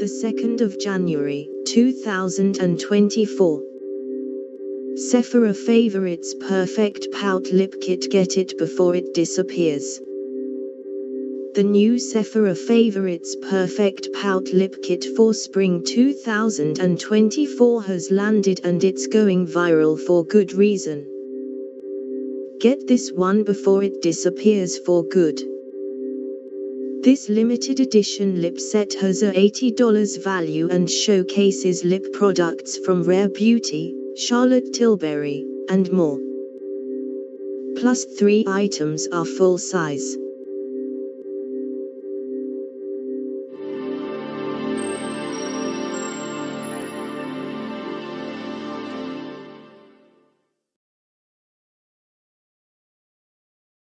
the 2nd of January, 2024. Sephora favorites perfect pout lip kit. Get it before it disappears. The new Sephora favorites perfect pout lip kit for spring 2024 has landed, and it's going viral for good reason. Get this one before it disappears for good. This limited edition lip set has a $80 value and showcases lip products from Rare Beauty, Charlotte Tilbury, and more. Plus 3 items are full size.